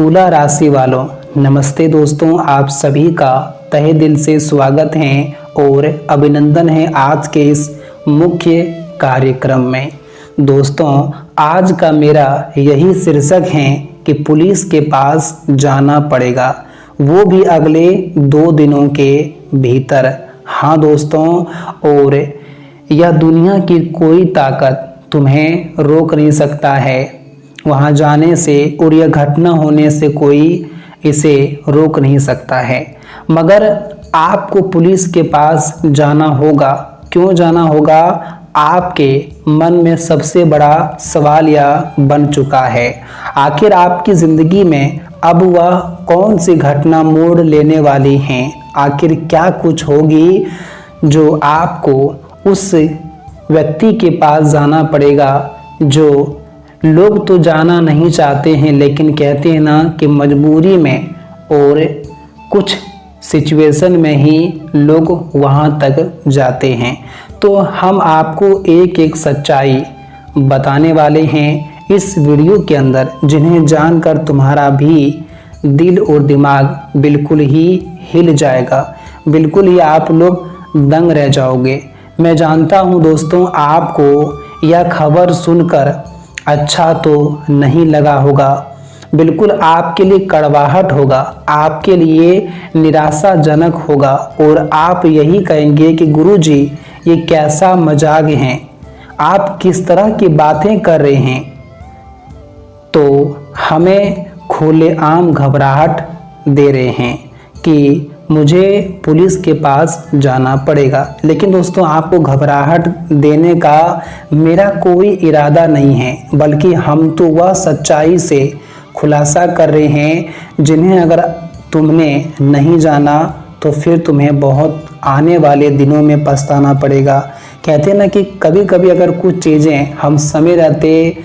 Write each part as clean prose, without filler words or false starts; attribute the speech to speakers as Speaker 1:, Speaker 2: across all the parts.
Speaker 1: तुला राशि वालों, नमस्ते दोस्तों। आप सभी का तहे दिल से स्वागत है और अभिनंदन है आज के इस मुख्य कार्यक्रम में। दोस्तों, आज का मेरा यही शीर्षक है कि पुलिस के पास जाना पड़ेगा, वो भी अगले 2 दिनों के भीतर। हाँ दोस्तों, और यह दुनिया की कोई ताकत तुम्हें रोक नहीं सकता है वहाँ जाने से, और यह घटना होने से कोई इसे रोक नहीं सकता है। मगर आपको पुलिस के पास जाना होगा। क्यों जाना होगा? आपके मन में सबसे बड़ा सवाल यह बन चुका है, आखिर आपकी ज़िंदगी में अब वह कौन सी घटना मोड़ लेने वाली है? आखिर क्या कुछ होगी जो आपको उस व्यक्ति के पास जाना पड़ेगा जो लोग तो जाना नहीं चाहते हैं, लेकिन कहते हैं ना कि मजबूरी में और कुछ सिचुएशन में ही लोग वहाँ तक जाते हैं। तो हम आपको एक एक सच्चाई बताने वाले हैं इस वीडियो के अंदर, जिन्हें जानकर तुम्हारा भी दिल और दिमाग बिल्कुल ही हिल जाएगा, बिल्कुल ही आप लोग दंग रह जाओगे। मैं जानता हूँ दोस्तों, आपको यह खबर सुनकर अच्छा तो नहीं लगा होगा, बिल्कुल आपके लिए कड़वाहट होगा, आपके लिए निराशाजनक होगा, और आप यही कहेंगे कि गुरुजी ये कैसा मजाक है, आप किस तरह की बातें कर रहे हैं। तो हमें खुलेआम घबराहट दे रहे हैं कि मुझे पुलिस के पास जाना पड़ेगा। लेकिन दोस्तों, आपको घबराहट देने का मेरा कोई इरादा नहीं है, बल्कि हम तो वह सच्चाई से खुलासा कर रहे हैं जिन्हें अगर तुमने नहीं जाना तो फिर तुम्हें बहुत आने वाले दिनों में पछताना पड़ेगा। कहते हैं ना कि कभी कभी अगर कुछ चीज़ें हम समय रहते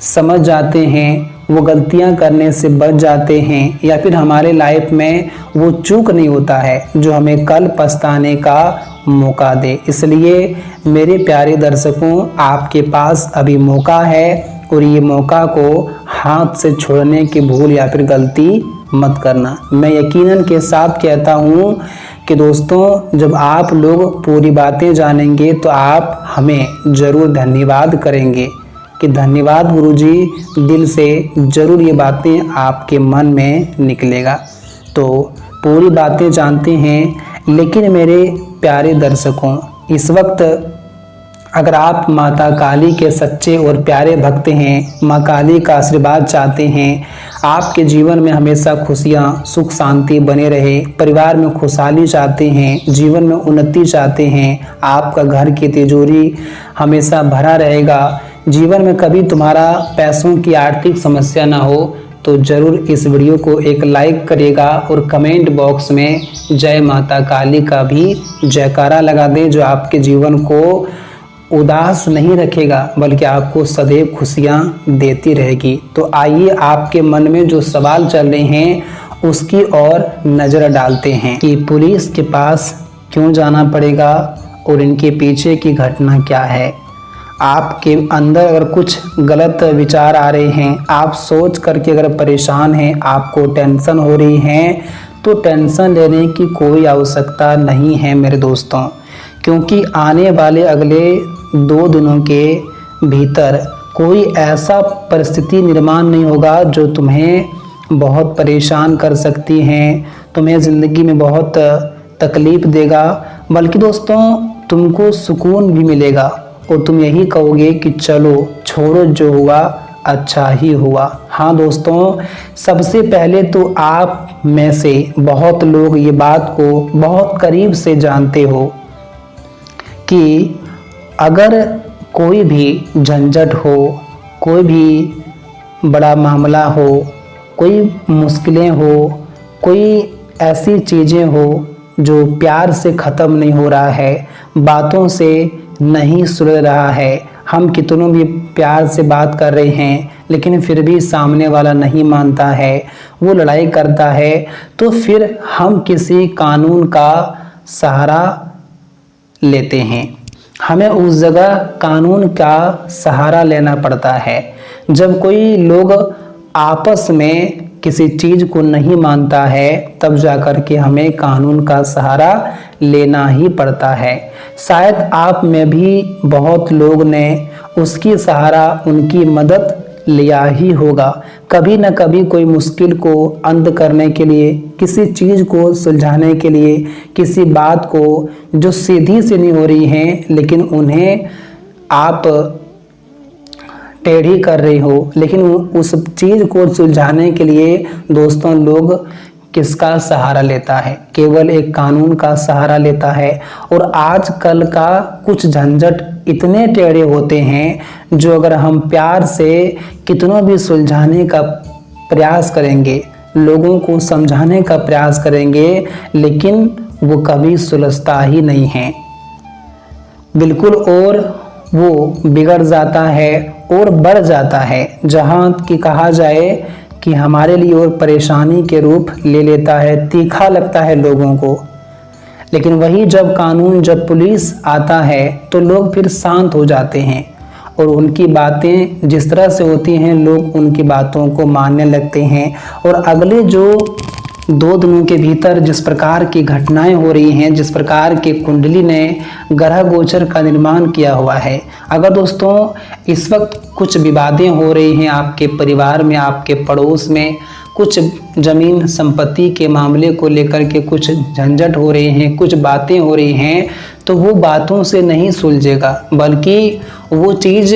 Speaker 1: समझ जाते हैं, वो गलतियां करने से बच जाते हैं, या फिर हमारे लाइफ में वो चूक नहीं होता है जो हमें कल पछताने का मौका दे। इसलिए मेरे प्यारे दर्शकों, आपके पास अभी मौका है, और ये मौका को हाथ से छोड़ने की भूल या फिर गलती मत करना। मैं यकीनन के साथ कहता हूँ कि दोस्तों, जब आप लोग पूरी बातें जानेंगे तो आप हमें ज़रूर धन्यवाद करेंगे कि धन्यवाद गुरुजी, दिल से ज़रूर ये बातें आपके मन में निकलेगा। तो पूरी बातें जानते हैं। लेकिन मेरे प्यारे दर्शकों, इस वक्त अगर आप माता काली के सच्चे और प्यारे भक्त हैं, माँ काली का आशीर्वाद चाहते हैं, आपके जीवन में हमेशा खुशियाँ सुख शांति बने रहे, परिवार में खुशहाली चाहते हैं, जीवन में उन्नति चाहते हैं, आपका घर की तिजोरी हमेशा भरा रहेगा, जीवन में कभी तुम्हारा पैसों की आर्थिक समस्या ना हो, तो ज़रूर इस वीडियो को एक लाइक करिएगा और कमेंट बॉक्स में जय माता काली का भी जयकारा लगा दें, जो आपके जीवन को उदास नहीं रखेगा बल्कि आपको सदैव खुशियाँ देती रहेगी। तो आइए, आपके मन में जो सवाल चल रहे हैं उसकी ओर नज़र डालते हैं कि पुलिस के पास क्यों जाना पड़ेगा और इनके पीछे की घटना क्या है। आपके अंदर अगर कुछ गलत विचार आ रहे हैं, आप सोच करके अगर परेशान हैं, आपको टेंशन हो रही है, तो टेंशन लेने की कोई आवश्यकता नहीं है मेरे दोस्तों, क्योंकि आने वाले अगले 2 दिनों के भीतर कोई ऐसा परिस्थिति निर्माण नहीं होगा जो तुम्हें बहुत परेशान कर सकती हैं, तुम्हें ज़िंदगी में बहुत तकलीफ़ देगा, बल्कि दोस्तों तुमको सुकून भी मिलेगा और तुम यही कहोगे कि चलो छोड़ो, जो हुआ अच्छा ही हुआ। हाँ दोस्तों, सबसे पहले तो आप में से बहुत लोग ये बात को बहुत करीब से जानते हो कि अगर कोई भी झंझट हो, कोई भी बड़ा मामला हो, कोई मुश्किलें हो, कोई ऐसी चीज़ें हो जो प्यार से ख़त्म नहीं हो रहा है, बातों से नहीं सुलझ रहा है, हम कितनों भी प्यार से बात कर रहे हैं लेकिन फिर भी सामने वाला नहीं मानता है, वो लड़ाई करता है, तो फिर हम किसी कानून का सहारा लेते हैं। हमें उस जगह कानून का सहारा लेना पड़ता है जब कोई लोग आपस में किसी चीज को नहीं मानता है तब जाकर के हमें कानून का सहारा लेना ही पड़ता है। शायद आप में भी बहुत लोग ने उसकी सहारा, उनकी मदद लिया ही होगा। कभी न कभी कोई मुश्किल को अंत करने के लिए, किसी चीज को सुलझाने के लिए, किसी बात को जो सीधी सी नहीं हो रही है लेकिन उन्हें आप टेढ़ी कर रही हो, लेकिन उस चीज को सुलझाने के लिए दोस्तों लोग किसका सहारा लेता है? केवल एक कानून का सहारा लेता है। और आजकल का कुछ झंझट इतने टेढ़े होते हैं जो अगर हम प्यार से कितना भी सुलझाने का प्रयास करेंगे, लोगों को समझाने का प्रयास करेंगे, लेकिन वो कभी सुलझता ही नहीं है बिल्कुल, और वो बिगड़ जाता है और बढ़ जाता है। जहाँ की कहा जाए कि हमारे लिए और परेशानी के रूप ले लेता है, तीखा लगता है लोगों को। लेकिन वही जब कानून, जब पुलिस आता है तो लोग फिर शांत हो जाते हैं और उनकी बातें जिस तरह से होती हैं लोग उनकी बातों को मानने लगते हैं। और अगले जो 2 दिनों के भीतर जिस प्रकार की घटनाएं हो रही हैं, जिस प्रकार के कुंडली ने ग्रह गोचर का निर्माण किया हुआ है, अगर दोस्तों इस वक्त कुछ विवादें हो रही हैं आपके परिवार में, आपके पड़ोस में, कुछ जमीन संपत्ति के मामले को लेकर के कुछ झंझट हो रही हैं, कुछ बातें हो रही हैं, तो वो बातों से नहीं सुलझेगा, बल्कि वो चीज़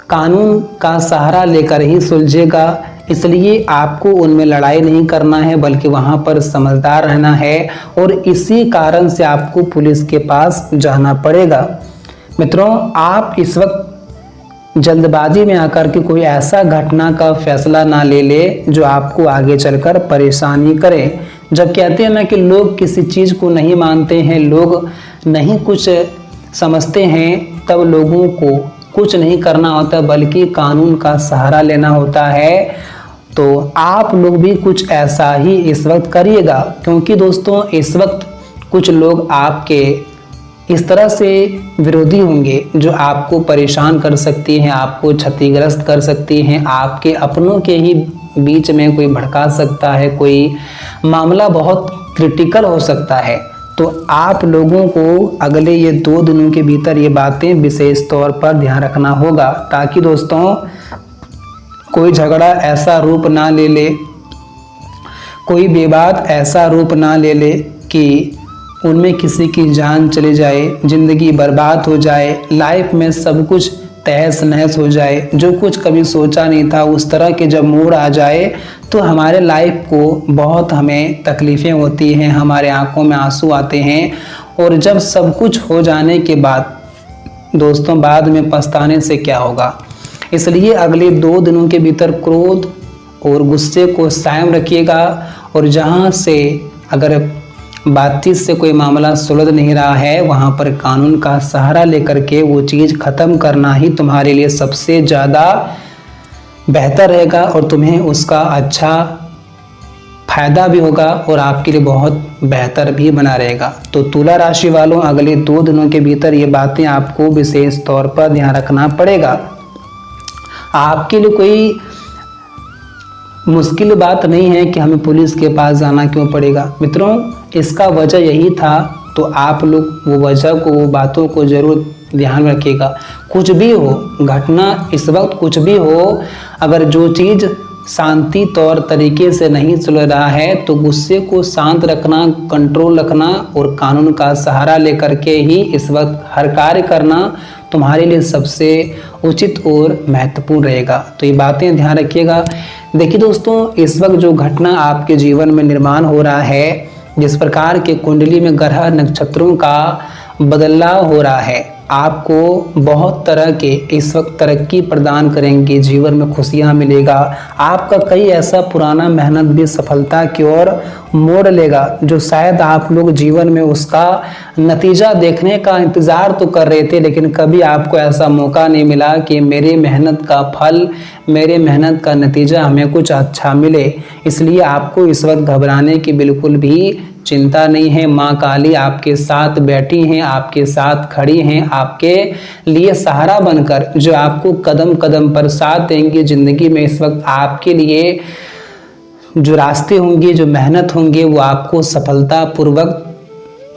Speaker 1: कानून का सहारा लेकर ही सुलझेगा। इसलिए आपको उनमें लड़ाई नहीं करना है, बल्कि वहाँ पर समझदार रहना है और इसी कारण से आपको पुलिस के पास जाना पड़ेगा। मित्रों, आप इस वक्त जल्दबाजी में आकर के कोई ऐसा घटना का फैसला ना ले ले जो आपको आगे चलकर परेशानी करे। जब कहते हैं ना कि लोग किसी चीज़ को नहीं मानते हैं, लोग नहीं कुछ समझते हैं, तब लोगों को कुछ नहीं करना होता बल्कि कानून का सहारा लेना होता है। तो आप लोग भी कुछ ऐसा ही इस वक्त करिएगा, क्योंकि दोस्तों इस वक्त कुछ लोग आपके इस तरह से विरोधी होंगे जो आपको परेशान कर सकती हैं, आपको क्षतिग्रस्त कर सकती हैं, आपके अपनों के ही बीच में कोई भड़का सकता है, कोई मामला बहुत क्रिटिकल हो सकता है। तो आप लोगों को अगले ये 2 दिनों के भीतर ये बातें विशेष तौर पर ध्यान रखना होगा, ताकि दोस्तों कोई झगड़ा ऐसा रूप ना ले ले, कोई विवाद ऐसा रूप ना ले ले कि उनमें किसी की जान चली जाए, ज़िंदगी बर्बाद हो जाए, लाइफ में सब कुछ तहस नहस हो जाए, जो कुछ कभी सोचा नहीं था उस तरह के जब मोड़ आ जाए तो हमारे लाइफ को बहुत हमें तकलीफ़ें होती हैं, हमारे आंखों में आंसू आते हैं। और जब सब कुछ हो जाने के बाद दोस्तों बाद में पछताने से क्या होगा। इसलिए अगले 2 दिनों के भीतर क्रोध और गुस्से को कायम रखिएगा, और जहाँ से अगर बातचीत से कोई मामला सुलझ नहीं रहा है वहाँ पर कानून का सहारा लेकर के वो चीज़ ख़त्म करना ही तुम्हारे लिए सबसे ज़्यादा बेहतर रहेगा, और तुम्हें उसका अच्छा फायदा भी होगा और आपके लिए बहुत बेहतर भी बना रहेगा। तो तुला राशि वालों, अगले 2 दिनों के भीतर ये बातें आपको विशेष तौर पर ध्यान रखना पड़ेगा। आपके लिए कोई मुश्किल बात नहीं है कि हमें पुलिस के पास जाना क्यों पड़ेगा। मित्रों, इसका वजह यही था, तो आप लोग वो वजह को, वो बातों को ज़रूर ध्यान रखिएगा। कुछ भी हो घटना, इस वक्त कुछ भी हो, अगर जो चीज़ शांति तौर तरीके से नहीं सुलझ रहा है तो गुस्से को शांत रखना, कंट्रोल रखना और कानून का सहारा लेकर के ही इस वक्त हर कार्य करना तुम्हारे लिए सबसे उचित और महत्वपूर्ण रहेगा। तो ये बातें ध्यान रखिएगा। देखिए दोस्तों, इस वक्त जो घटना आपके जीवन में निर्माण हो रहा है, जिस प्रकार के कुंडली में ग्रह नक्षत्रों का बदलाव हो रहा है, आपको बहुत तरह के इस वक्त तरक्की प्रदान करेंगे, जीवन में खुशियां मिलेगा। आपका कई ऐसा पुराना मेहनत भी सफलता की ओर मोड़ लेगा, जो शायद आप लोग जीवन में उसका नतीजा देखने का इंतज़ार तो कर रहे थे, लेकिन कभी आपको ऐसा मौका नहीं मिला कि मेरी मेहनत का फल, मेरे मेहनत का नतीजा हमें कुछ अच्छा मिले। इसलिए आपको इस वक्त घबराने की बिल्कुल भी चिंता नहीं है, माँ काली आपके साथ बैठी हैं, आपके साथ खड़ी हैं, आपके लिए सहारा बनकर, जो आपको कदम कदम पर साथ देंगी। जिंदगी में इस वक्त आपके लिए जो रास्ते होंगे, जो मेहनत होंगे, वो आपको सफलता पूर्वक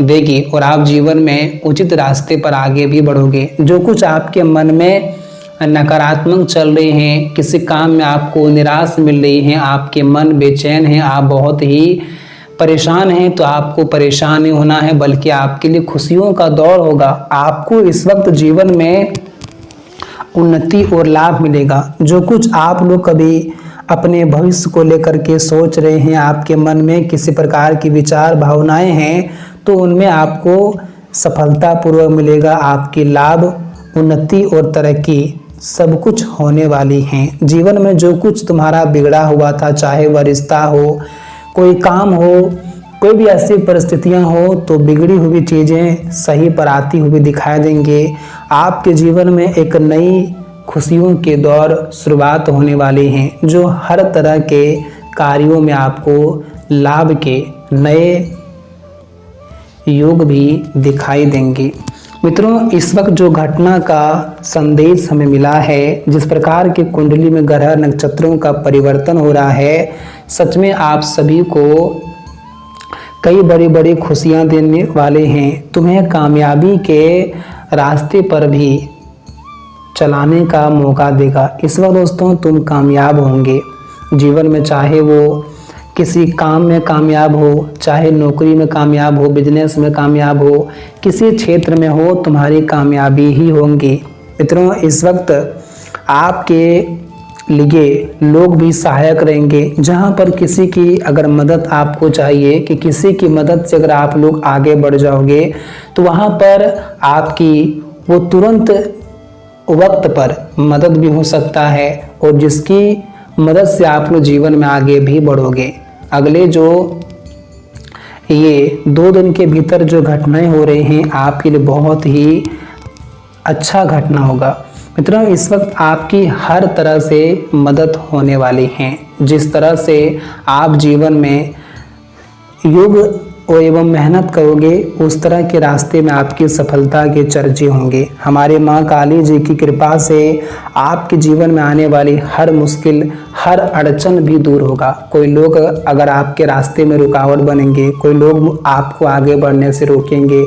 Speaker 1: देगी और आप जीवन में उचित रास्ते पर आगे भी बढ़ोगे। जो कुछ आपके मन में नकारात्मक चल रहे हैं, किसी काम में आपको निराश मिल रही है, आपके मन बेचैन है, आप बहुत ही परेशान हैं, तो आपको परेशान नहीं होना है, बल्कि आपके लिए खुशियों का दौर होगा। आपको इस वक्त जीवन में उन्नति और लाभ मिलेगा। जो कुछ आप लोग कभी अपने भविष्य को लेकर के सोच रहे हैं, आपके मन में किसी प्रकार की विचार भावनाएं हैं, तो उनमें आपको सफलतापूर्वक मिलेगा। आपकी लाभ, उन्नति और तरक्की सब कुछ होने वाली हैं। जीवन में जो कुछ तुम्हारा बिगड़ा हुआ था, चाहे वह रिश्ता हो, कोई काम हो, कोई भी ऐसी परिस्थितियां हो, तो बिगड़ी हुई चीज़ें सही पर आती हुई दिखाई देंगे। आपके जीवन में एक नई खुशियों के दौर शुरुआत होने वाली हैं, जो हर तरह के कार्यों में आपको लाभ के नए योग भी दिखाई देंगे। मित्रों, इस वक्त जो घटना का संदेश हमें मिला है, जिस प्रकार के कुंडली में ग्रह नक्षत्रों का परिवर्तन हो रहा है, सच में आप सभी को कई बड़ी बड़ी खुशियां देने वाले हैं। तुम्हें कामयाबी के रास्ते पर भी चलाने का मौका देगा। इस वक्त दोस्तों तुम कामयाब होंगे जीवन में, चाहे वो किसी काम में कामयाब हो, चाहे नौकरी में कामयाब हो, बिजनेस में कामयाब हो, किसी क्षेत्र में हो, तुम्हारी कामयाबी ही होंगी। मित्रों, इस वक्त आपके लिए लोग भी सहायक रहेंगे। जहां पर किसी की अगर मदद आपको चाहिए, कि किसी की मदद से अगर आप लोग आगे बढ़ जाओगे, तो वहां पर आपकी वो तुरंत वक्त पर मदद भी हो सकता है, और जिसकी मदद से आप लोग जीवन में आगे भी बढ़ोगे। अगले जो ये 2 दिन के भीतर जो घटनाएं हो रही हैं, आपके लिए बहुत ही अच्छा घटना होगा। मित्रों, इस वक्त आपकी हर तरह से मदद होने वाली है। जिस तरह से आप जीवन में योग एवं मेहनत करोगे, उस तरह के रास्ते में आपकी सफलता के चर्चे होंगे। हमारे माँ काली जी की कृपा से आपके जीवन में आने वाली हर मुश्किल, हर अड़चन भी दूर होगा। कोई लोग अगर आपके रास्ते में रुकावट बनेंगे, कोई लोग आपको आगे बढ़ने से रोकेंगे,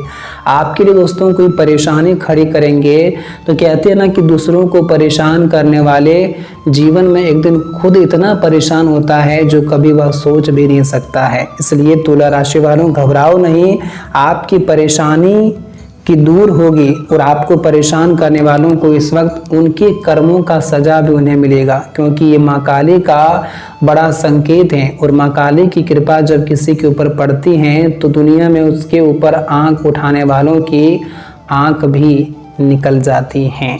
Speaker 1: आपके लिए दोस्तों कोई परेशानी खड़ी करेंगे, तो कहते हैं ना कि दूसरों को परेशान करने वाले जीवन में एक दिन खुद इतना परेशान होता है जो कभी वह सोच भी नहीं सकता है। इसलिए तुला राशि वालों, घबराओ नहीं, आपकी परेशानी की दूर होगी, और आपको परेशान करने वालों को इस वक्त उनके कर्मों का सजा भी उन्हें मिलेगा, क्योंकि ये माँ काली का बड़ा संकेत है। और माँ काली की कृपा जब किसी के ऊपर पड़ती है, तो दुनिया में उसके ऊपर आंख उठाने वालों की आंख भी निकल जाती हैं।